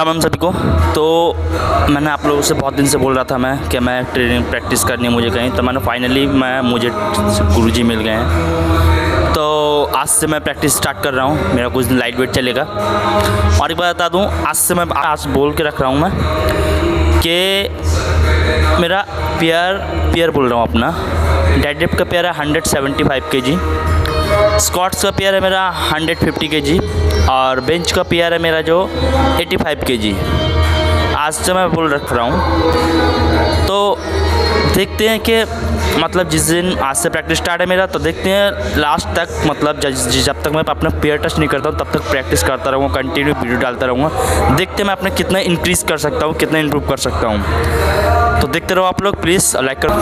राम सभी को। तो मैंने आप लोगों से बहुत दिन से बोल रहा था कि मैं ट्रेनिंग प्रैक्टिस करनी है मुझे कहीं, तो मैंने फाइनली मुझे गुरुजी मिल गए हैं। तो आज से मैं प्रैक्टिस स्टार्ट कर रहा हूँ, मेरा कुछ दिन लाइट वेट चलेगा। और एक बात बता दूँ, आज बोल के रख रहा हूँ मैं कि मेरा पेयर बोल रहा हूँ अपना। डेडलिफ्ट का पेयर है 175 kg, स्क्वाट्स का पेयर है मेरा 150 kg और बेंच का पेयर है मेरा जो 85 kg। आज से मैं बोल रख रहा हूँ। तो देखते हैं कि मतलब जिस दिन आज से प्रैक्टिस स्टार्ट है मेरा, तो देखते हैं लास्ट तक, मतलब जब तक मैं अपना पेयर टच नहीं करता हूँ तब तक प्रैक्टिस करता रहूँगा, कंटिन्यू वीडियो डालता रहूँगा। देखते हैं मैं अपने कितना इंक्रीज़ कर सकता हूँ, कितना इंप्रूव कर सकता हूँ। तो देखते रहो आप लोग, प्लीज़ लाइक करो।